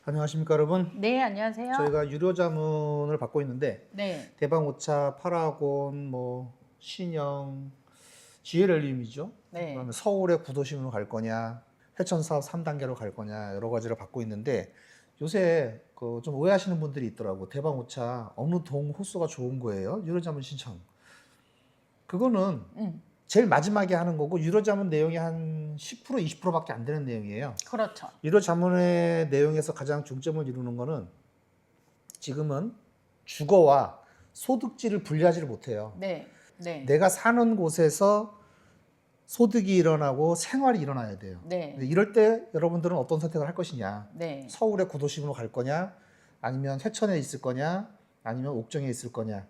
안녕하십니까 여러분. 네, 안녕하세요. 저희가 유료 자문을 받고 있는데 네, 대방오차, 파라곤, 신영, GLL림이죠. 네, 그다음에 서울의 구도심으로 갈 거냐, 회천사업 3단계로 갈 거냐 여러 가지를 받고 있는데 요새 좀 오해하시는 분들이 있더라고. 대방오차 어느 동 호수가 좋은 거예요? 유료 자문 신청. 그거는 음, 제일 마지막에 하는 거고 유료 자문 내용이 한 10% 20%밖에 안 되는 내용이에요. 그렇죠. 유료 자문의 내용에서 가장 중점을 이루는 거는 지금은 주거와 소득지를 분리하지를 못해요. 네, 네, 내가 사는 곳에서 소득이 일어나고 생활이 일어나야 돼요. 네, 이럴 때 여러분들은 어떤 선택을 할 것이냐? 네, 서울의 구도심으로 갈 거냐? 아니면 회천에 있을 거냐? 아니면 옥정에 있을 거냐?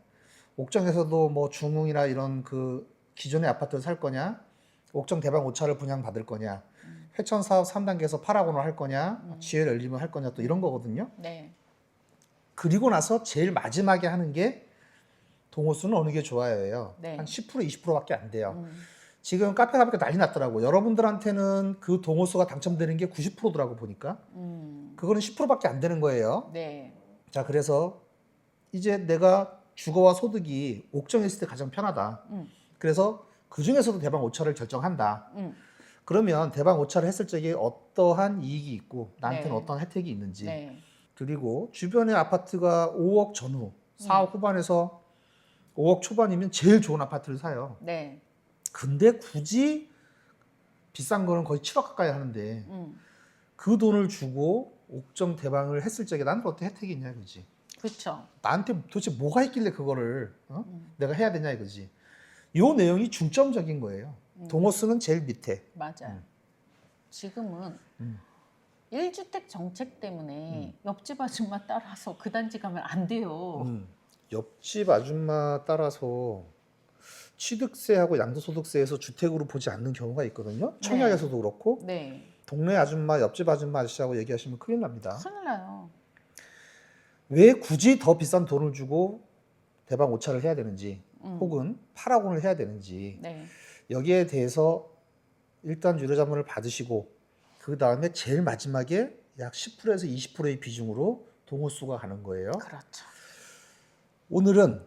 옥정에서도 중흥이나 이런 그 기존의 아파트를 살 거냐? 옥정 대방 5차를 분양받을 거냐? 회천 사업 3단계에서 파라곤을 할 거냐? GL 열림을 할 거냐? 또 이런 거거든요. 네, 그리고 나서 제일 마지막에 하는 게 동호수는 어느 게 좋아요예요. 네. 한 10% 20%밖에 안 돼요. 음, 지금 카페 가보니까 난리 났더라고. 여러분들한테는 그 동호수가 당첨되는 게 90%더라고 보니까. 그거는 10%밖에 안 되는 거예요. 네, 자, 그래서 이제 내가 주거와 소득이 옥정에 있을 때 가장 편하다. 그래서 그 중에서도 대방 5차를 결정한다. 그러면 대방 5차를 했을 적에 어떠한 이익이 있고 나한테는 네. 어떤 혜택이 있는지. 네, 그리고 주변의 아파트가 5억 전후, 4억 후반에서 5억 초반이면 제일 좋은 아파트를 사요. 네, 근데 굳이 비싼 거는 거의 7억 가까이 하는데 그 돈을 주고 옥정 대방을 했을 적에 나한테 어떤 혜택이 있냐 이거지. 그렇죠. 나한테 도대체 뭐가 있길래 그거를 내가 해야 되냐 이거지. 요 내용이 중점적인 거예요. 동호수는 제일 밑에. 맞아요. 지금은 1주택 정책 때문에 옆집 아줌마 따라서 그 단지 가면 안 돼요. 옆집 아줌마 따라서 취득세하고 양도소득세에서 주택으로 보지 않는 경우가 있거든요. 청약에서도 그렇고 네, 동네 아줌마, 옆집 아줌마 아저씨하고 얘기하시면 큰일 납니다. 큰일 나요. 왜 굳이 더 비싼 돈을 주고 대방 오차를 해야 되는지 혹은 파라곤을 해야 되는지 네, 여기에 대해서 일단 유료자문을 받으시고 그 다음에 제일 마지막에 약 10%에서 20%의 비중으로 동호수가 가는 거예요. 그렇죠. 오늘은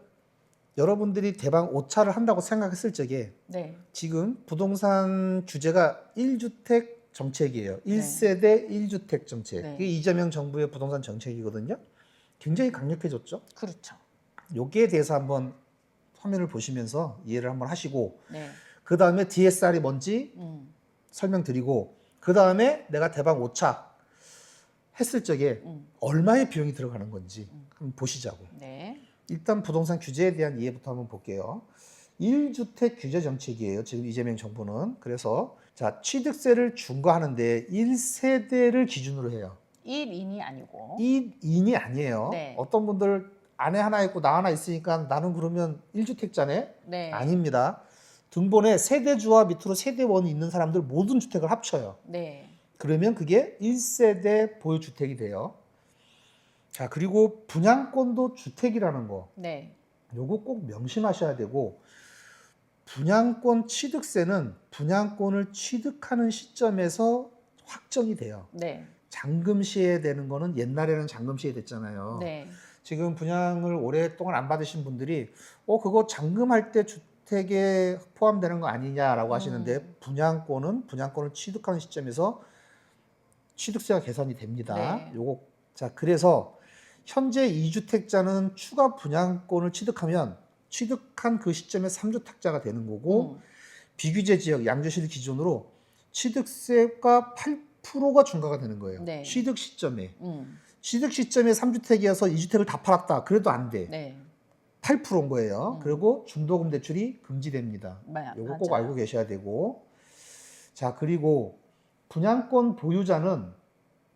여러분들이 대방 오차를 한다고 생각했을 적에 네, 지금 부동산 규제가 1주택 정책이에요. 1세대 1주택 정책. 네. 이게 이재명 정부의 부동산 정책이거든요. 굉장히 강력해졌죠. 그렇죠. 여기에 대해서 한번 화면을 보시면서 이해를 한번 하시고 네, 그 다음에 DSR이 뭔지 설명드리고 그 다음에 내가 대방 오차 했을 적에 얼마의 비용이 들어가는 건지 한번 보시자고. 네, 일단 부동산 규제에 대한 이해부터 한번 볼게요. 1주택 규제 정책이에요. 지금 이재명 정부는. 그래서 자, 취득세를 중과하는데 1세대를 기준으로 해요. 1인이 아니고. 1인이 아니에요. 네. 어떤 분들 아내 하나 있고 나 하나 있으니까 나는 그러면 1주택자네? 네. 아닙니다. 등본에 세대주와 밑으로 세대원이 있는 사람들 모든 주택을 합쳐요. 네. 그러면 그게 1세대 보유주택이 돼요. 자, 그리고 분양권도 주택이라는 거. 네. 요거 꼭 명심하셔야 되고 분양권 취득세는 분양권을 취득하는 시점에서 확정이 돼요. 네. 잔금시에 되는 거는 옛날에는 잔금시에 됐잖아요. 네. 지금 분양을 오랫동안 안 받으신 분들이 그거 잔금할 때 주택에 포함되는 거 아니냐라고 하시는데 분양권을 취득하는 시점에서 취득세가 계산이 됩니다. 네. 요거 자, 그래서 현재 2주택자는 추가 분양권을 취득하면 취득한 그 시점에 3주택자가 되는 거고 비규제 지역 양주시를 기준으로 취득세가 8%가 중과가 되는 거예요. 네. 취득 시점에. 취득 시점에 3주택이어서 2주택을 다 팔았다. 그래도 안 돼. 네. 8%인 거예요. 그리고 중도금 대출이 금지됩니다. 요거 꼭 맞아요. 알고 계셔야 되고. 자, 그리고 분양권 보유자는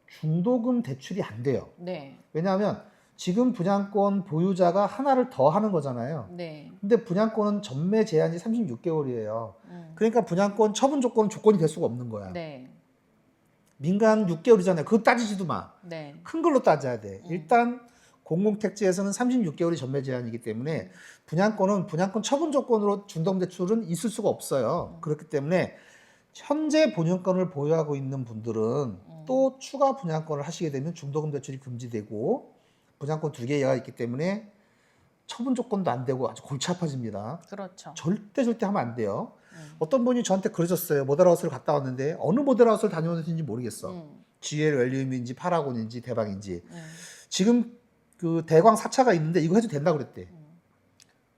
중도금 대출이 안 돼요. 네. 왜냐하면 지금 분양권 보유자가 하나를 더 하는 거잖아요. 네. 근데 분양권은 전매 제한이 36개월이에요. 그러니까 분양권 처분 조건이 될 수가 없는 거야. 네. 민간 6개월이잖아요. 그거 따지지도 마. 네. 큰 걸로 따져야 돼. 일단 공공택지에서는 36개월이 전매 제한이기 때문에 분양권 처분 조건으로 중도금대출은 있을 수가 없어요. 그렇기 때문에 현재 분양권을 보유하고 있는 분들은 또 추가 분양권을 하시게 되면 중도금 대출이 금지되고 분양권 2개 이하가 있기 때문에 처분 조건도 안 되고 아주 골치 아파집니다. 그렇죠. 절대 하면 안 돼요. 어떤 분이 저한테 그러셨어요. 모델하우스를 갔다 왔는데 어느 모델하우스를 다녀오는지 모르겠어. GL 웰리움인지 파라곤인지 대방인지. 지금 그 대광 4차가 있는데 이거 해도 된다고 그랬대.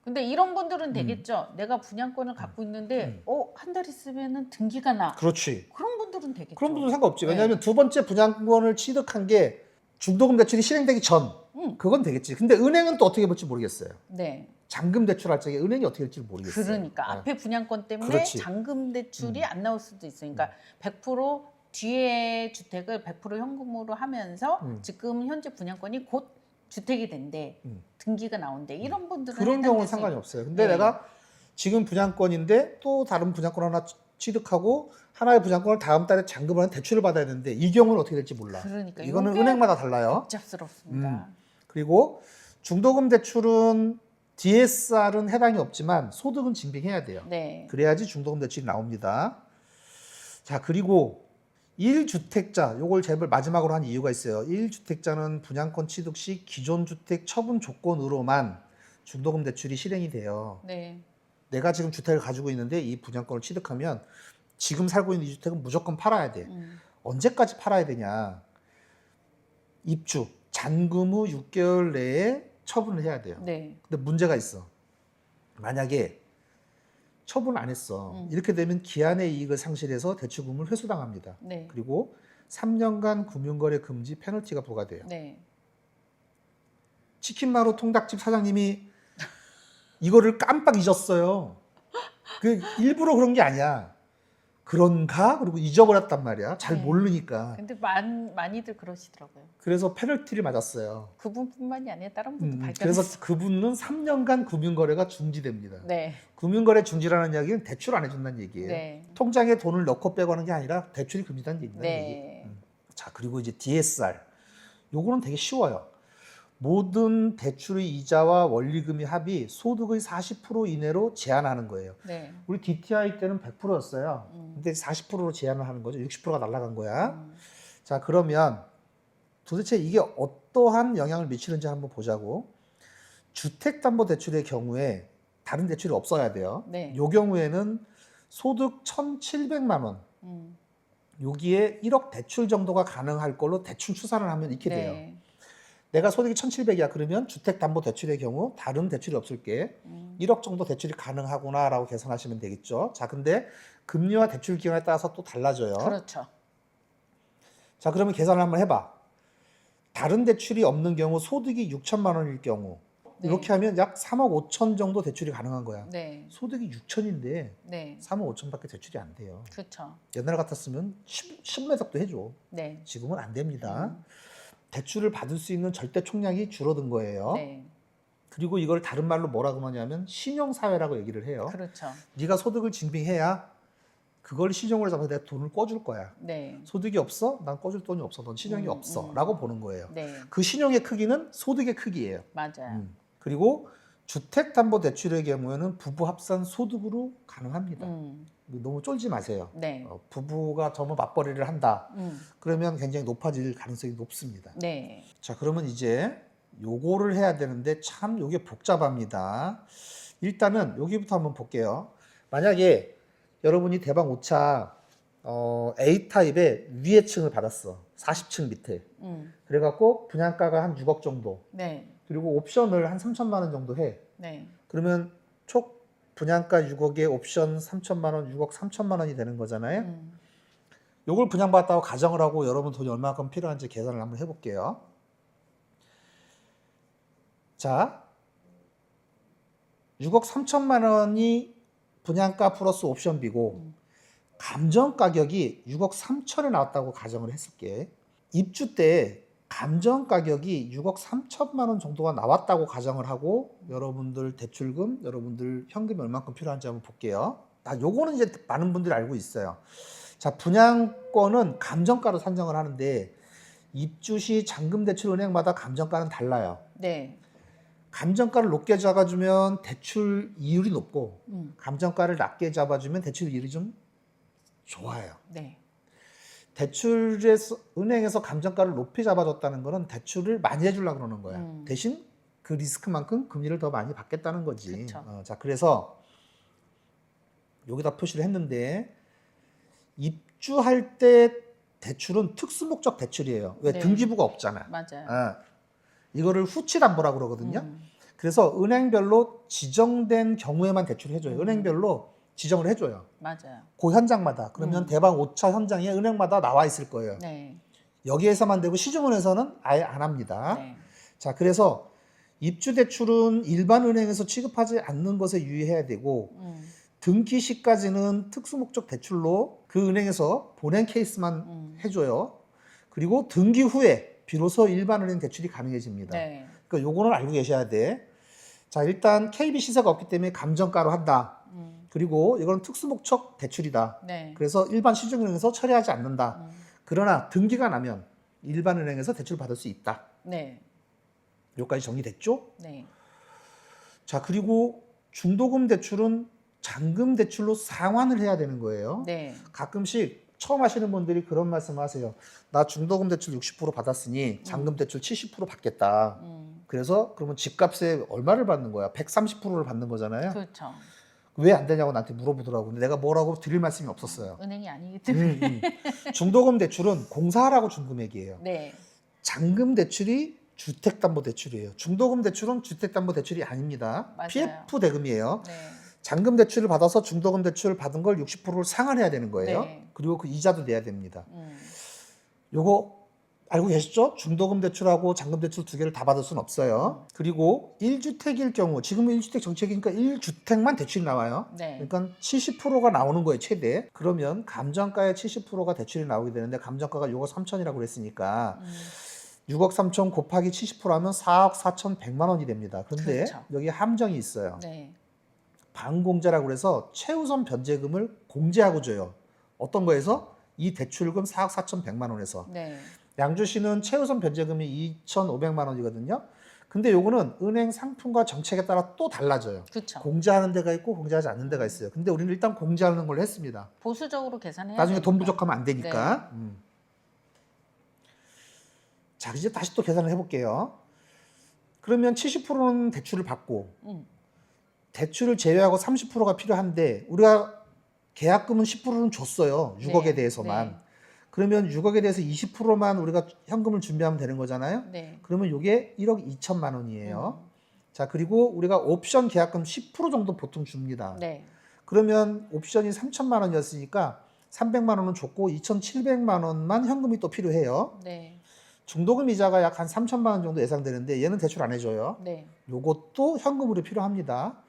근데 이런 분들은 되겠죠. 내가 분양권을 갖고 있는데 한 달 있으면은 등기가 나. 그렇지. 그런 분들은 되겠죠. 그런 분들은 상관없지. 네. 왜냐하면 두 번째 분양권을 취득한 게 중도금 대출이 실행되기 전 그건 되겠지. 근데 은행은 또 어떻게 볼지 모르겠어요. 네. 잔금 대출할 적에 은행이 어떻게 될지 모르겠어요. 그러니까 앞에 분양권 때문에 그렇지. 잔금 대출이 안 나올 수도 있어요. 그러니까 100% 뒤에 주택을 100% 현금으로 하면서 지금 현재 분양권이 곧 주택이 된대. 등기가 나온대. 이런 분들은 그런 경우는 해당되지. 상관이 없어요. 근데 네. 내가 지금 분양권인데 또 다른 분양권 하나 취득하고 하나의 분양권을 다음 달에 잔금을 한 대출을 받아야 되는데 이 경우는 어떻게 될지 몰라. 그러니까 이거는 요게 은행마다 달라요. 복잡스럽습니다. 그리고 중도금 대출은 DSR은 해당이 없지만 소득은 증빙해야 돼요. 네. 그래야지 중도금 대출이 나옵니다. 자, 그리고 1주택자, 요걸 제일 마지막으로 한 이유가 있어요. 1주택자는 분양권 취득 시 기존 주택 처분 조건으로만 중도금 대출이 실행이 돼요. 네. 내가 지금 주택을 가지고 있는데 이 분양권을 취득하면 지금 살고 있는 이 주택은 무조건 팔아야 돼. 언제까지 팔아야 되냐? 입주, 잔금 후 6개월 내에 처분을 해야 돼요. 네. 근데 문제가 있어. 만약에 처분 안 했어. 이렇게 되면 기한의 이익을 상실해서 대출금을 회수당합니다. 네. 그리고 3년간 금융거래 금지 페널티가 부과돼요. 네. 치킨마루 통닭집 사장님이 이거를 깜빡 잊었어요. 그 일부러 그런 게 아니야. 그런가? 그리고 잊어버렸단 말이야. 잘 네. 모르니까. 근데 많이들 그러시더라고요. 그래서 페널티를 맞았어요. 그분뿐만이 아니라 다른 분도 발견했어요. 그래서 그분은 3년간 금융거래가 중지됩니다. 네. 금융거래 중지라는 이야기는 대출 안 해준다는 얘기예요. 네. 통장에 돈을 넣고 빼고 하는 게 아니라 대출이 금지된다는 얘기입니다. 네. 자, 그리고 이제 DSR. 요거는 되게 쉬워요. 모든 대출의 이자와 원리금의 합이 소득의 40% 이내로 제한하는 거예요. 네. 우리 DTI 때는 100%였어요. 근데 40%로 제한을 하는 거죠. 60%가 날아간 거야. 자, 그러면 도대체 이게 어떠한 영향을 미치는지 한번 보자고. 주택담보대출의 경우에 다른 대출이 없어야 돼요. 네. 요 경우에는 소득 1,700만 원. 여기에 1억 대출 정도가 가능할 걸로 대충 추산을 하면 이렇게 돼요. 네. 내가 소득이 1,700이야. 그러면 주택담보대출의 경우 다른 대출이 없을 게 1억 정도 대출이 가능하구나라고 계산하시면 되겠죠. 자, 근데 금리와 대출 기간에 따라서 또 달라져요. 그렇죠. 자, 그러면 계산을 한번 해봐. 다른 대출이 없는 경우 소득이 6천만 원일 경우 네. 이렇게 하면 약 3억 5천 정도 대출이 가능한 거야. 네. 소득이 6천인데 네. 3억 5천밖에 대출이 안 돼요. 그렇죠. 옛날 같았으면 10매석도 해줘. 네. 지금은 안 됩니다. 대출을 받을 수 있는 절대 총량이 줄어든 거예요. 네. 그리고 이걸 다른 말로 뭐라고 하냐면 신용사회라고 얘기를 해요. 그렇죠. 네가 소득을 증빙해야 그걸 신용으로 잡아서 내가 돈을 꿔줄 거야. 네. 소득이 없어? 난 꿔줄 돈이 없어. 넌 신용이 없어. 라고 보는 거예요. 네. 그 신용의 크기는 소득의 크기예요. 맞아요. 그리고 주택담보대출의 경우에는 부부 합산 소득으로 가능합니다. 너무 쫄지 마세요. 네. 부부가 전부 맞벌이를 한다. 그러면 굉장히 높아질 가능성이 높습니다. 네. 자, 그러면 이제 요거를 해야 되는데 참 요게 복잡합니다. 일단은 여기부터 한번 볼게요. 만약에 여러분이 대방 5차 A타입의 위에 층을 받았어. 40층 밑에. 그래갖고 분양가가 한 6억 정도. 네. 그리고 옵션을 한 3천만 원 정도 해. 네. 그러면 총 분양가 6억에 옵션 3천만 원, 6억 3천만 원이 되는 거잖아요. 요걸 분양받았다고 가정을 하고 여러분 돈이 얼마큼 필요한지 계산을 한번 해볼게요. 자, 6억 3천만 원이 분양가 플러스 옵션비고 감정 가격이 6억 3천에 나왔다고 가정을 했을게. 입주 때 감정 가격이 6억 3천만 원 정도가 나왔다고 가정을 하고 여러분들 대출금, 여러분들 현금이 얼마큼 필요한지 한번 볼게요. 요거는 이제 많은 분들이 알고 있어요. 자, 분양권은 감정가로 산정을 하는데 입주 시 잔금대출은행마다 감정가는 달라요. 네. 감정가를 높게 잡아주면 대출 이율이 높고 감정가를 낮게 잡아주면 대출 이율이 좀 좋아요. 네. 대출에서 은행에서 감정가를 높이 잡아줬다는 거는 대출을 많이 해주려고 그러는 거야. 대신 그 리스크만큼 금리를 더 많이 받겠다는 거지. 그쵸. 자, 그래서 여기다 표시를 했는데 입주할 때 대출은 특수 목적 대출이에요. 왜? 네. 등기부가 없잖아. 맞아요. 이거를 후치담보라고 그러거든요. 그래서 은행별로 지정된 경우에만 대출을 해줘요. 은행별로 지정을 해줘요. 맞아요. 그 현장마다. 그러면 대방 5차 현장에 은행마다 나와 있을 거예요. 네. 여기에서만 되고 시중은에서는 아예 안 합니다. 네. 자, 그래서 입주 대출은 일반 은행에서 취급하지 않는 것에 유의해야 되고 등기 시까지는 특수 목적 대출로 그 은행에서 본행 케이스만 해줘요. 그리고 등기 후에 비로소 일반 은행 대출이 가능해집니다. 네. 그러니까 요거는 알고 계셔야 돼. 자, 일단 KB 시세가 없기 때문에 감정가로 한다. 그리고 이거는 특수 목적 대출이다. 네. 그래서 일반 시중은행에서 처리하지 않는다. 그러나 등기가 나면 일반 은행에서 대출 받을 수 있다. 네. 여기까지 정리됐죠? 네. 자, 그리고 중도금 대출은 잔금 대출로 상환을 해야 되는 거예요. 네. 가끔씩 처음 하시는 분들이 그런 말씀 하세요. 나 중도금 대출 60% 받았으니 잔금 대출 70% 받겠다. 그래서 그러면 집값에 얼마를 받는 거야? 130%를 받는 거잖아요. 그렇죠. 왜 안 되냐고 나한테 물어보더라고. 근데 내가 뭐라고 드릴 말씀이 없었어요. 은행이 아니기 때문에. 중도금 대출은 공사하라고 준 금액이에요. 네. 잔금 대출이 주택담보대출이에요. 중도금 대출은 주택담보대출이 아닙니다. 맞아요. PF 대금이에요. 네. 잔금 대출을 받아서 중도금 대출을 받은 걸 60%를 상환해야 되는 거예요. 네. 그리고 그 이자도 내야 됩니다. 요거 알고 계시죠? 중도금 대출하고 잔금 대출 두 개를 다 받을 수는 없어요. 그리고 1주택일 경우, 지금은 1주택 정책이니까 1주택만 대출이 나와요. 네. 그러니까 70%가 나오는 거예요, 최대. 그러면 감정가의 70%가 대출이 나오게 되는데 감정가가 6억 3천이라고 그랬으니까 6억 3천 곱하기 70% 하면 4억 4천 100만 원이 됩니다. 그런데 그렇죠. 여기 함정이 있어요. 네. 반공제라고 해서 최우선 변제금을 공제하고 줘요. 어떤 거에서? 이 대출금 4억 4천 100만 원에서. 네. 양주시는 최우선 변제금이 2,500만 원이거든요. 근데 요거는 은행 상품과 정책에 따라 또 달라져요. 그렇죠. 공제하는 데가 있고 공제하지 않는 데가 있어요. 근데 우리는 일단 공제하는 걸로 했습니다. 보수적으로 계산해야 나중에 돈 되니까. 부족하면 안 되니까. 자, 이제 다시 또 계산을 해볼게요. 그러면 70%는 대출을 받고 대출을 제외하고 30%가 필요한데 우리가 계약금은 10%는 줬어요. 6억에 네. 대해서만. 네. 그러면 6억에 대해서 20%만 우리가 현금을 준비하면 되는 거잖아요. 네. 그러면 이게 1억 2천만 원이에요. 자, 그리고 우리가 옵션 계약금 10% 정도 보통 줍니다. 네. 그러면 옵션이 3천만 원이었으니까 300만 원은 줬고 2,700만 원만 현금이 또 필요해요. 네. 중도금 이자가 약 한 3천만 원 정도 예상되는데 얘는 대출 안 해줘요. 네. 요것도 현금으로 필요합니다.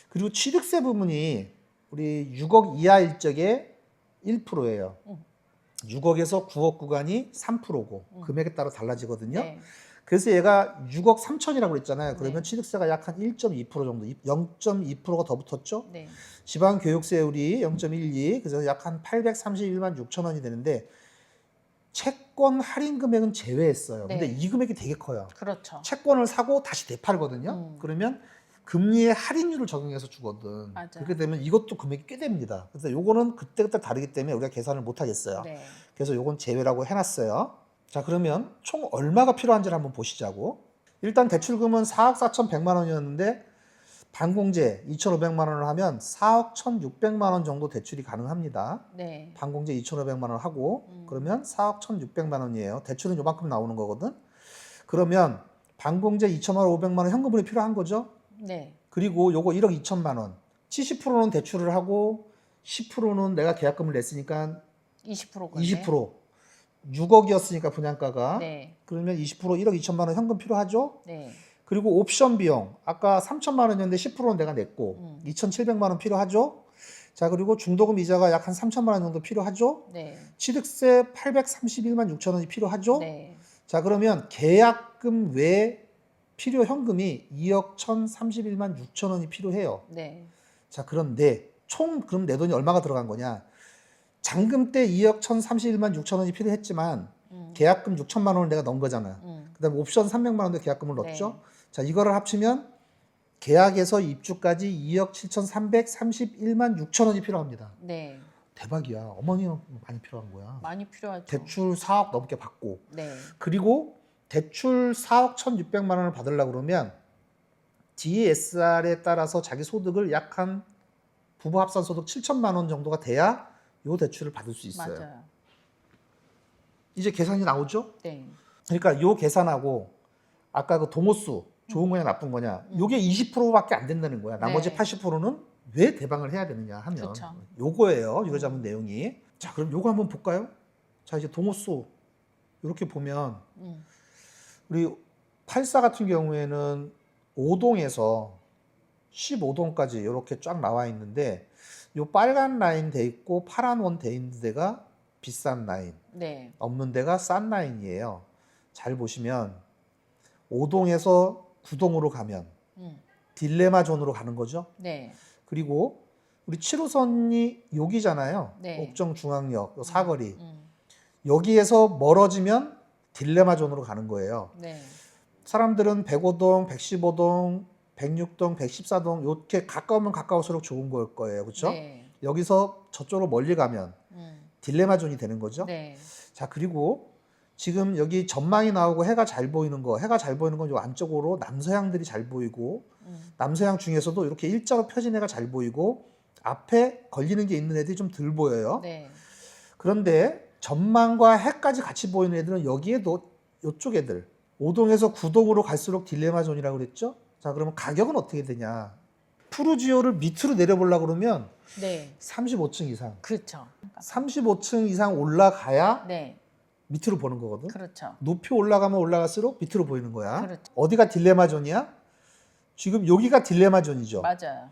그리고 취득세 부분이 우리 6억 이하일 적에 1%예요. 6억에서 9억 구간이 3%고 금액에 따라 달라지거든요. 네. 그래서 얘가 6억 3천이라고 그랬잖아요. 그러면 네. 취득세가 약 한 1.2% 정도, 0.2%가 더 붙었죠. 네. 지방교육세율이 0.12, 그래서 약 한 831만 6천 원이 되는데 채권 할인 금액은 제외했어요. 네. 근데 이 금액이 되게 커요. 그렇죠. 채권을 사고 다시 되팔거든요. 그러면 금리의 할인율을 적용해서 주거든. 맞아요. 그렇게 되면 이것도 금액이 꽤 됩니다. 그래서 요거는 그때그때 다르기 때문에 우리가 계산을 못 하겠어요. 네. 그래서 요건 제외라고 해놨어요. 자, 그러면 총 얼마가 필요한지를 한번 보시자고. 일단 대출금은 4억 4천 100만 원이었는데 반공제 2,500만 원을 하면 4억 1,600만 원 정도 대출이 가능합니다. 네. 반공제 2,500만 원 하고 그러면 4억 1,600만 원이에요. 대출은 요만큼 나오는 거거든. 그러면 반공제 2,500만 원 현금으로 필요한 거죠. 네. 그리고 요거 1억 2천만 원. 70%는 대출을 하고 10%는 내가 계약금을 냈으니까 20%. 20%. 6억이었으니까 분양가가. 네. 그러면 20% 1억 2천만 원 현금 필요하죠. 네. 그리고 옵션 비용. 아까 3천만 원이었는데 10%는 내가 냈고 2,700만 원 필요하죠. 자, 그리고 중도금 이자가 약 한 3천만 원 정도 필요하죠. 네. 취득세 831만 6천 원이 필요하죠. 네. 자, 그러면 계약금 외 필요 현금이 2억 1,031만 6천 원이 필요해요. 네. 자, 그런데 총 그럼 내 돈이 얼마가 들어간 거냐? 잔금 때 2억 1,031만 6천 원이 필요했지만 계약금 6천만 원을 내가 넣은 거잖아. 그다음에 옵션 300만 원도 계약금을 넣었죠. 네. 자, 이거를 합치면 계약에서 입주까지 2억 7,331만 6천 원이 필요합니다. 네. 대박이야. 어머니가 많이 필요한 거야. 많이 필요하죠. 대출 4억 넘게 받고 네. 그리고 대출 4억 1,600만 원을 받으려고 그러면 DSR에 따라서 자기 소득을 약 한 부부 합산 소득 7천만 원 정도가 돼야 요 대출을 받을 수 있어요. 맞아요. 이제 계산이 나오죠? 네. 그러니까 요 계산하고 아까 그 동호수 좋은 거냐 나쁜 거냐 요게 20%밖에 안 된다는 거야. 나머지 네. 80%는 왜 대방을 해야 되느냐 하면 그쵸. 요거예요. 유료자문 내용이. 자, 그럼 요거 한번 볼까요? 자, 이제 동호수 이렇게 보면 우리 84 같은 경우에는 5동에서 15동까지 이렇게 쫙 나와 있는데 요 빨간 라인 돼 있고 파란 원 돼 있는 데가 비싼 라인, 네. 없는 데가 싼 라인이에요. 잘 보시면 5동에서 9동으로 가면 딜레마 존으로 가는 거죠. 네. 그리고 우리 7호선이 여기잖아요. 네. 옥정 중앙역 사거리. 여기에서 멀어지면 딜레마 존으로 가는 거예요. 네. 사람들은 105동, 115동, 106동, 114동 이렇게 가까우면 가까울수록 좋은 걸 거예요. 그렇죠? 네. 여기서 저쪽으로 멀리 가면 딜레마 존이 되는 거죠. 네. 자, 그리고 지금 여기 전망이 나오고 해가 잘 보이는 거, 해가 잘 보이는 건 요 안쪽으로 남서향들이 잘 보이고 남서향 중에서도 이렇게 일자로 펴진 해가 잘 보이고 앞에 걸리는 게 있는 애들이 좀 덜 보여요. 네. 그런데 전망과 해까지 같이 보이는 애들은 여기에도 이쪽 애들 5동에서 9동으로 갈수록 딜레마 존이라고 그랬죠. 자, 그러면 가격은 어떻게 되냐? 푸르지오를 밑으로 내려보려고 그러면 네. 35층 이상. 그렇죠. 35층 이상 올라가야 네. 밑으로 보는 거거든. 그렇죠. 높이 올라가면 올라갈수록 밑으로 보이는 거야. 그렇죠. 어디가 딜레마 존이야? 지금 여기가 딜레마 존이죠. 맞아요.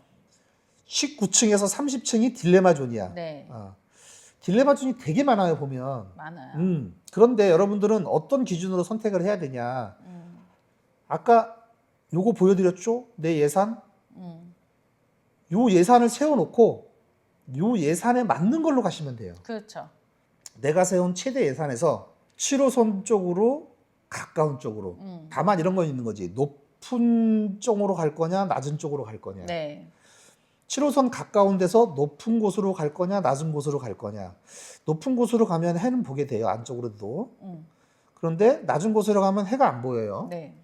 19층에서 30층이 딜레마 존이야. 네. 딜레마 존이 되게 많아요, 보면. 많아요. 그런데 여러분들은 어떤 기준으로 선택을 해야 되냐? 아까 요거 보여드렸죠? 내 예산? 요 예산을 세워놓고 요 예산에 맞는 걸로 가시면 돼요. 그렇죠. 내가 세운 최대 예산에서 7호선 쪽으로 가까운 쪽으로. 다만 이런 건 있는 거지. 높은 쪽으로 갈 거냐, 낮은 쪽으로 갈 거냐. 네. 7호선 가까운 데서 높은 곳으로 갈 거냐, 낮은 곳으로 갈 거냐. 높은 곳으로 가면 해는 보게 돼요, 안쪽으로도. 그런데 낮은 곳으로 가면 해가 안 보여요. 네.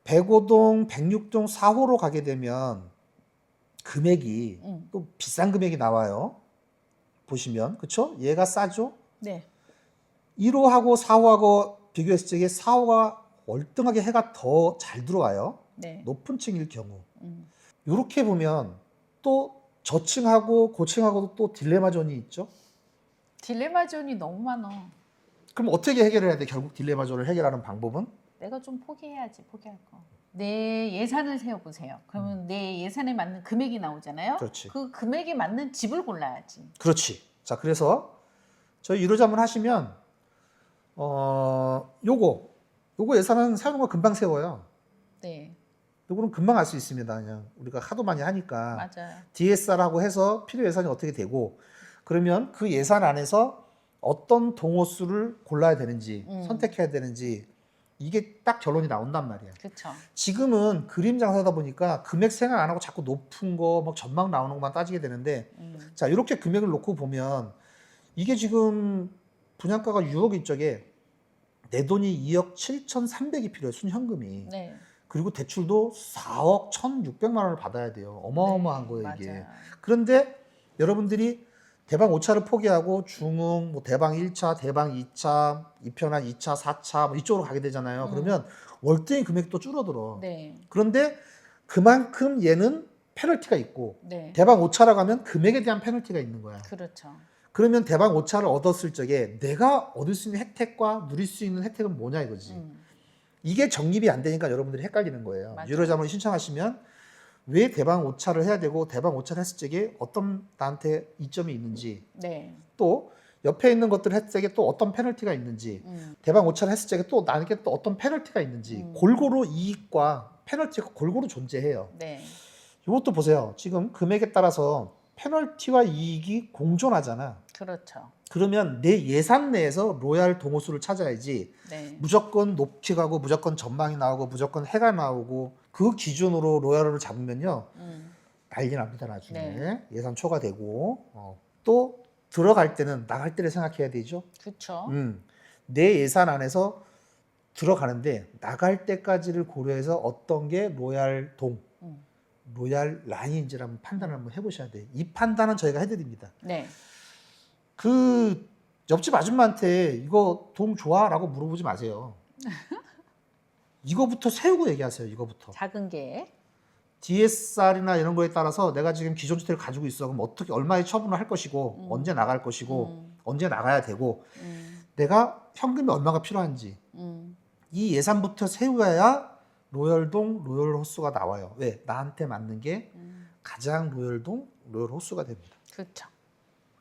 105동, 106동, 4호로 가게 되면 금액이 또 비싼 금액이 나와요. 보시면. 그쵸? 얘가 싸죠? 네. 1호하고 4호하고 비교했을 적에 4호가 월등하게 해가 더 잘 들어와요. 네. 높은 층일 경우. 이렇게 보면 또 저층하고 고층하고도 또 딜레마 존이 있죠. 딜레마 존이 너무 많아. 그럼 어떻게 해결해야 돼? 결국 딜레마 존을 해결하는 방법은? 내가 좀 포기해야지. 포기할 거. 내 예산을 세워보세요. 그러면 내 예산에 맞는 금액이 나오잖아요. 그렇지. 그 금액에 맞는 집을 골라야지. 그렇지. 자, 그래서 저희 유료자문 하시면 요거 예산은 세우는 거 금방 세워요. 네. 요거는 금방 알 수 있습니다. 그냥 우리가 하도 많이 하니까. 맞아요. DSR하고 해서 필요 예산이 어떻게 되고 그러면 그 예산 안에서 어떤 동호수를 골라야 되는지 선택해야 되는지 이게 딱 결론이 나온단 말이야. 그렇죠. 지금은 그림 장사다 보니까 금액 생각 안 하고 자꾸 높은 거 막 전망 나오는 것만 따지게 되는데 자, 이렇게 금액을 놓고 보면 이게 지금 분양가가 6억일 적에 내 돈이 2억 7,300이 필요해, 순현금이. 네. 그리고 대출도 4억 1,600만 원을 받아야 돼요. 어마어마한 네, 거예요, 이게. 맞아요. 그런데 여러분들이 대방 5차를 포기하고 중흥, 뭐 대방 1차, 대방 2차, 이편한 2차, 4차 뭐 이쪽으로 가게 되잖아요. 그러면 월등히 금액도 줄어들어. 네. 그런데 그만큼 얘는 페널티가 있고 네. 대방 5차라 가면 금액에 대한 페널티가 있는 거야. 그렇죠. 그러면 대방 5차를 얻었을 적에 내가 얻을 수 있는 혜택과 누릴 수 있는 혜택은 뭐냐 이거지. 이게 정립이 안 되니까 여러분들이 헷갈리는 거예요. 맞아요. 유료자문을 신청하시면 왜 대방 5차를 해야 되고 대방 5차를 했을 적에 어떤 나한테 이점이 있는지 네. 또 옆에 있는 것들 했을 적에 또 어떤 페널티가 있는지 대방 5차를 했을 적에 또 나에게 또 어떤 페널티가 있는지 골고루 이익과 페널티가 골고루 존재해요. 네. 이것도 보세요. 지금 금액에 따라서 페널티와 이익이 공존하잖아. 그렇죠. 그러면 내 예산 내에서 로얄 동호수를 찾아야지 네. 무조건 높이 가고 무조건 전망이 나오고 무조건 해가 나오고 그 기준으로 로얄을 잡으면요 난리 납니다 나중에. 네. 예산 초과되고 또 들어갈 때는 나갈 때를 생각해야 되죠. 그렇죠. 내 예산 안에서 들어가는데 나갈 때까지를 고려해서 어떤 게 로얄 동, 로얄 라인인지를 한번 판단을 한번 해보셔야 돼요. 이 판단은 저희가 해드립니다. 네. 그 옆집 아줌마한테 이거 동 좋아? 라고 물어보지 마세요. 이거부터 세우고 얘기하세요. 이거부터. 작은 게. DSR이나 이런 거에 따라서 내가 지금 기존 주택을 가지고 있어. 그럼 어떻게 얼마에 처분을 할 것이고 언제 나갈 것이고 언제 나가야 되고 내가 현금이 얼마가 필요한지 이 예산부터 세워야 로열동, 로열 호수가 나와요. 왜? 나한테 맞는 게 가장 로열동, 로열 호수가 됩니다. 그렇죠.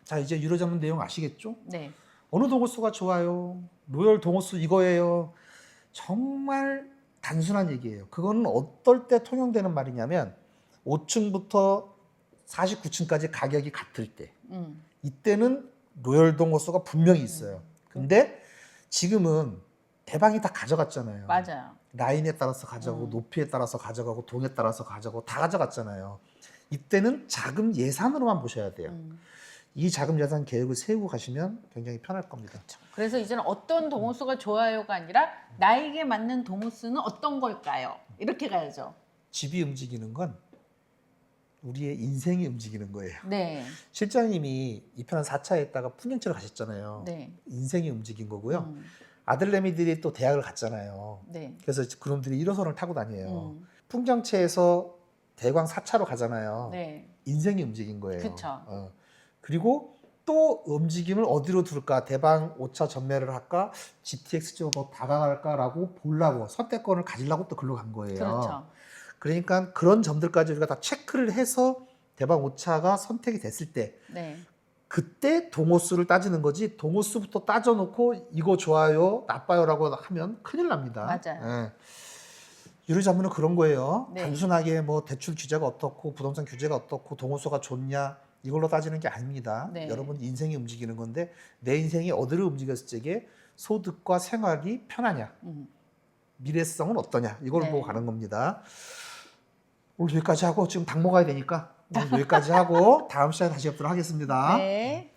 자, 이제 유료 잡는 내용 아시겠죠? 네. 어느 동호수가 좋아요? 로열 동호수 이거예요. 정말 단순한 얘기예요. 그거는 어떨 때 통용되는 말이냐면 5층부터 49층까지 가격이 같을 때 이때는 로열 동호수가 분명히 있어요. 근데 지금은 대방이 다 가져갔잖아요. 맞아요. 라인에 따라서 가져가고 높이에 따라서 가져가고 동에 따라서 가져가고 다 가져갔잖아요. 이때는 자금 예산으로만 보셔야 돼요. 이 자금 예산 계획을 세우고 가시면 굉장히 편할 겁니다. 그렇죠. 그래서 이제는 어떤 동호수가 좋아요가 아니라 나에게 맞는 동호수는 어떤 걸까요? 이렇게 가야죠. 집이 움직이는 건 우리의 인생이 움직이는 거예요. 네. 실장님이 이편한 4차에 있다가 풍경채로 가셨잖아요. 네. 인생이 움직인 거고요. 아들내미들이 또 대학을 갔잖아요. 네. 그래서 그놈들이 1호선을 타고 다녀요. 풍경채에서 대광 4차로 가잖아요. 네. 인생이 움직인 거예요. 그쵸. 그리고 또 움직임을 어디로 둘까? 대방 5차 전매를 할까? GTX 쪽으로 다가갈까라고 보려고 선택권을 가지려고 또 글로 간 거예요. 그렇죠. 그러니까 그런 점들까지 우리가 다 체크를 해서 대방 5차가 선택이 됐을 때 네. 그때 동호수를 따지는 거지 동호수부터 따져놓고 이거 좋아요, 나빠요라고 하면 큰일 납니다. 맞아요. 예. 유료자문은 그런 거예요. 네. 단순하게 뭐 대출 규제가 어떻고 부동산 규제가 어떻고 동호수가 좋냐 이걸로 따지는 게 아닙니다. 네. 여러분 인생이 움직이는 건데 내 인생이 어디를 움직였을 적에 소득과 생활이 편하냐 미래성은 어떠냐 이걸 네. 보고 가는 겁니다. 오늘 여기까지 하고 지금 당 먹어야 되니까 오늘 여기까지 하고 다음 시간에 다시 뵙도록 하겠습니다. 네.